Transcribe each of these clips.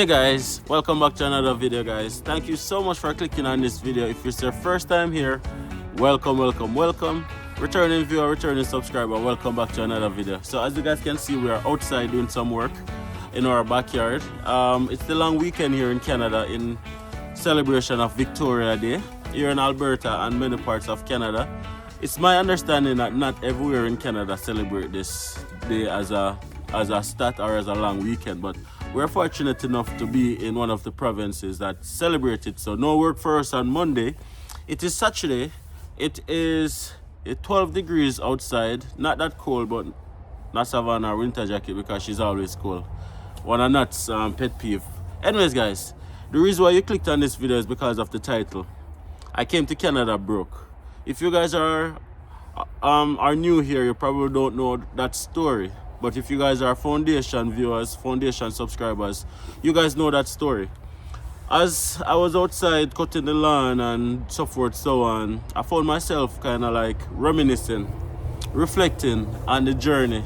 Hey guys, welcome back to another video guys. Thank you so much for clicking on this video. If it's your first time here, welcome. Returning viewer, returning subscriber, welcome back to another video. So as you guys can see, we are outside doing some work in our backyard. It's the long weekend here in Canada in celebration of Victoria Day here in Alberta and many parts of Canada. It's my understanding that not everywhere in Canada celebrate this day as a stat or as a long weekend, but we're fortunate enough to be in one of the provinces that celebrate it. So no work for us on Monday. It is Saturday. It is 12 degrees outside. Not that cold, but not Savannah her winter jacket because she's always cold. One of Nat's pet peeve. Anyways, guys, the reason why you clicked on this video is because of the title. I came to Canada broke. If you guys are new here, you probably don't know that story. But if you guys are foundation viewers, foundation subscribers, you guys know that story. As I was outside cutting the lawn and so forth, so on, I found myself kind of like reminiscing, reflecting on the journey,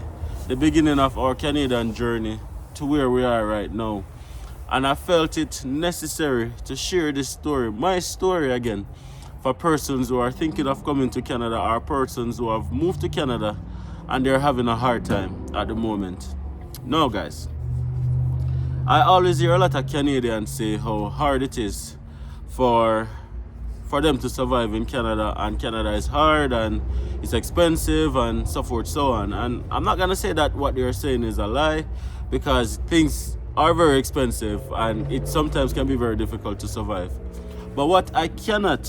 the beginning of our Canadian journey to where we are right now. And I felt it necessary to share this story, my story again, for persons who are thinking of coming to Canada or persons who have moved to Canada and they're having a hard time at the moment. Now guys, I always hear a lot of Canadians say how hard it is for them to survive in Canada, and Canada is hard and it's expensive and so forth, so on. And I'm not gonna say that what they're saying is a lie, because things are very expensive and it sometimes can be very difficult to survive. But what I cannot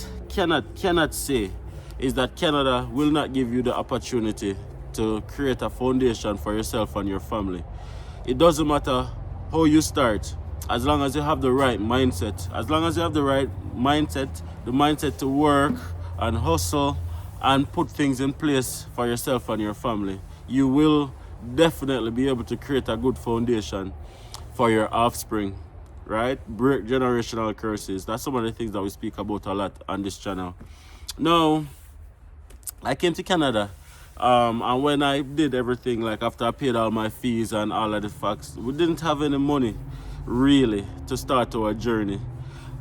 say is that Canada will not give you the opportunity to create a foundation for yourself and your family. It doesn't matter how you start, as long as you have the right mindset. As long as you have the right mindset, the mindset to work and hustle and put things in place for yourself and your family, you will definitely be able to create a good foundation for your offspring, right? Break generational curses. That's some of the things that we speak about a lot on this channel. Now, I came to Canada. And when I did everything, like after I paid all my fees and all of the facts, we didn't have any money really to start our journey.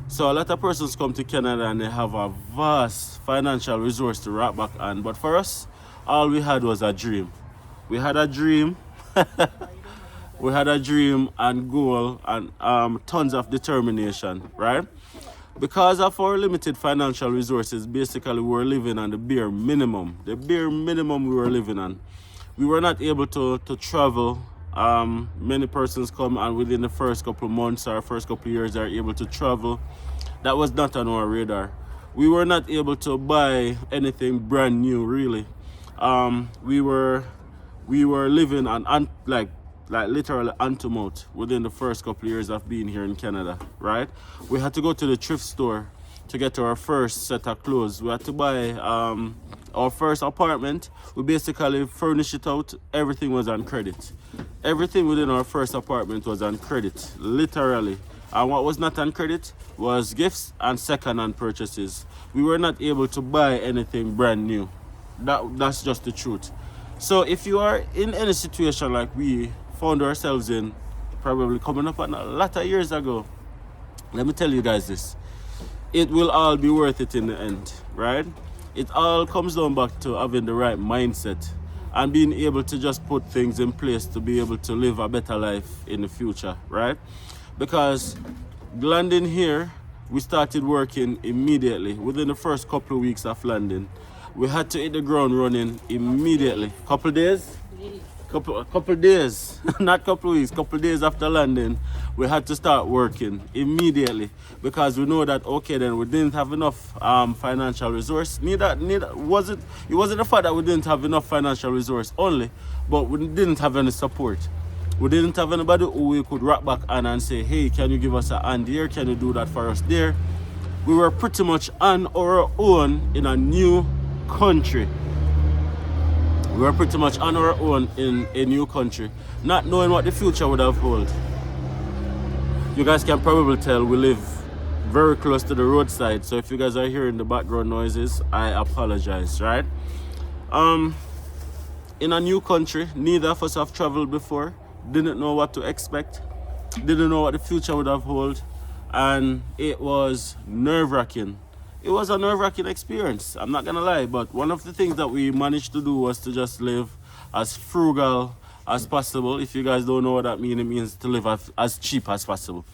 So a lot of persons come to Canada and they have a vast financial resource to wrap back on. But for us, all we had was a dream. We had a dream. We had a dream and goal and tons of determination, right? Because of our limited financial resources, basically we were living on the bare minimum. The bare minimum we were living on. We were not able to travel. Many persons come and within the first couple of months or first couple of years are able to travel. That was not on our radar. We were not able to buy anything brand new, really. We were living on like literally hand to mouth within the first couple of years of being here in Canada, right? We had to go to the thrift store to get our first set of clothes. We had to buy our first apartment. We basically furnished it out. Everything was on credit. Everything within our first apartment was on credit, literally. And what was not on credit was gifts and second-hand purchases. We were not able to buy anything brand new. That's just the truth. So if you are in any situation like we found ourselves in, probably coming up on a lot of years ago, let me tell you guys this: it will all be worth it in the end, right? It all comes down back to having the right mindset and being able to just put things in place to be able to live a better life in the future, right? Because landing here, we started working immediately. Within the first couple of weeks of landing, we had to hit the ground running immediately. Couple days? Couple days, not couple weeks, couple days after landing, we had to start working immediately because we know that okay, then we didn't have enough financial resource. It wasn't the fact that we didn't have enough financial resource only, but we didn't have any support. We didn't have anybody who we could rock back on and say, hey, can you give us a hand here? Can you do that for us there? We were pretty much on our own in a new country. We were pretty much on our own in a new country, not knowing what the future would have held. You guys can probably tell we live very close to the roadside, so if you guys are hearing the background noises, I apologize, right? In a new country, neither of us have traveled before, didn't know what to expect, didn't know what the future would have held, and it was nerve-wracking. It was a nerve-wracking experience, I'm not gonna lie, but one of the things that we managed to do was to just live as frugal as possible. If you guys don't know what that means, it means to live as cheap as possible.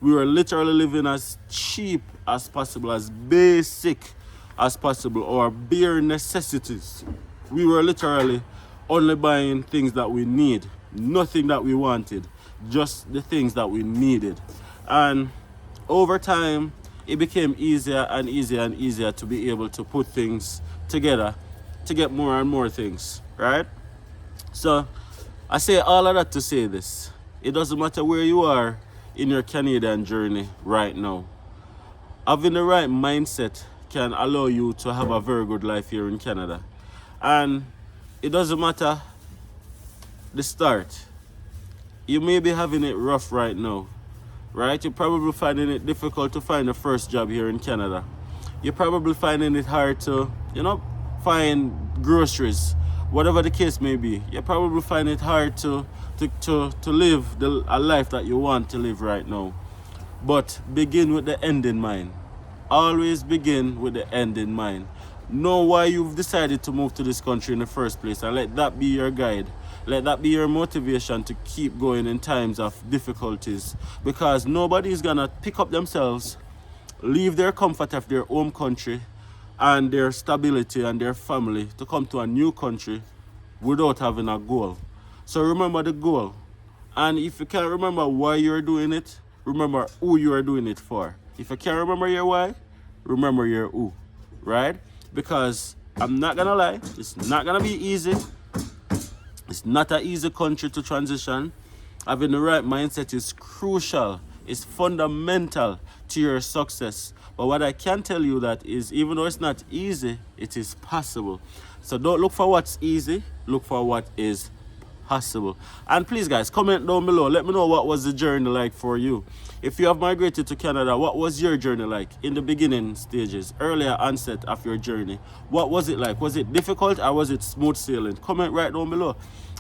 We were literally living as cheap as possible, as basic as possible, or bare necessities. We were literally only buying things that we need, nothing that we wanted, just the things that we needed. And over time, it became easier and easier and easier to be able to put things together to get more and more things, right? So I say all of that to say this. It doesn't matter where you are in your Canadian journey right now. Having the right mindset can allow you to have a very good life here in Canada. And it doesn't matter the start. You may be having it rough right now. Right? You're probably finding it difficult to find a first job here in Canada. You're probably finding it hard to, find groceries, whatever the case may be. You're probably finding it hard to live a life that you want to live right now. But begin with the end in mind. Always begin with the end in mind. Know why you've decided to move to this country in the first place, and let that be your guide. Let that be your motivation to keep going in times of difficulties, because nobody is gonna pick up themselves, leave their comfort of their home country and their stability and their family to come to a new country without having a goal. So remember the goal. And if you can't remember why you're doing it, remember who you are doing it for. If you can't remember your why, remember your who, right? Because I'm not gonna lie, it's not gonna be easy. It's not an easy country to transition. Having the right mindset is crucial. It's fundamental to your success. But what I can tell you that is, even though it's not easy, it is possible. So don't look for what's easy, look for what is possible. And please guys, comment down below. Let me know what was the journey like for you. If you have migrated to Canada, what was your journey like in the beginning stages, earlier onset of your journey? What was it like? Was it difficult or was it smooth sailing? Comment right down below.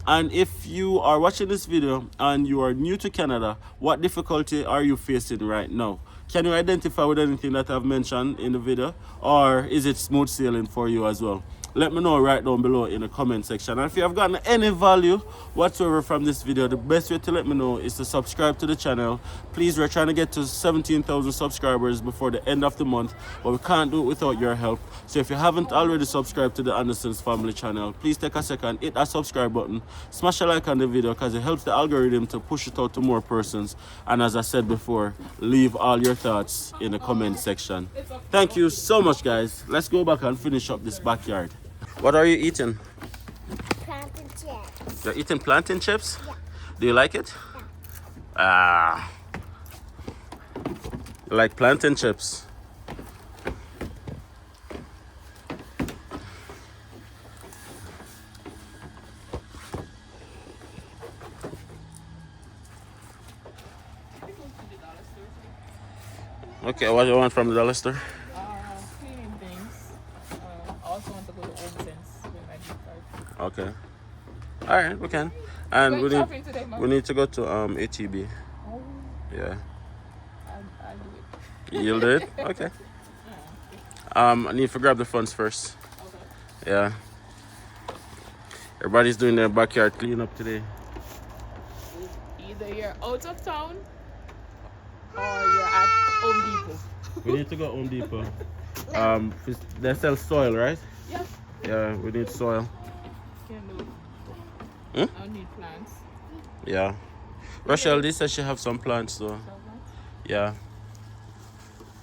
And if you are watching this video and you are new to Canada, what difficulty are you facing right now? Can you identify with anything that I've mentioned in the video, or is it smooth sailing for you as well? Let me know right down below in the comment section. And if you have gotten any value whatsoever from this video, the best way to let me know is to subscribe to the channel. Please, we're trying to get to 17,000 subscribers before the end of the month, but we can't do it without your help. So if you haven't already subscribed to the Anderson's Family channel, please take a second, hit that subscribe button, smash a like on the video, because it helps the algorithm to push it out to more persons. And as I said before, leave all your thoughts in the comment section. Thank you so much, guys. Let's go back and finish up this backyard. What are you eating? Plantain chips. You're eating plantain chips? Yeah. Do you like it? Yeah. You like plantain chips? Okay, what do you want from the dollar store? Cleaning things. I also want to go to Autism with my gift card. Okay. All right, we can. And Going shopping today, Mom? we need to go to ATB. Oh, Yeah. I'll do it. You'll do it? Okay. I need to grab the funds first. Okay. Yeah. Everybody's doing their backyard cleanup today. Either you're out of town or you're at Home Depot. We need to go Home Depot. They sell soil, right? Yeah. Yeah, we need soil. Can do. Hmm? I need plants. Yeah. Rochelle, this says she have some plants though. Yeah.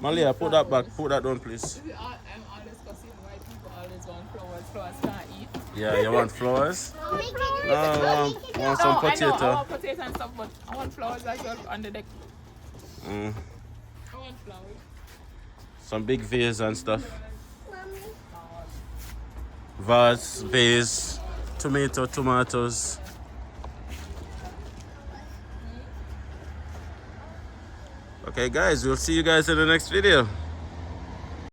Malia, put that back. Put that down, please. I'm always discussing why people always want flowers. Flowers can't eat. Yeah, you want flowers? Mommy, can you No, I want some I know, I potato. want potato and stuff, but I want flowers as well on the deck. Mm, I want flowers. some big vase and stuff. Mommy, Vase, tomatoes. Okay guys, we'll see you guys in the next video.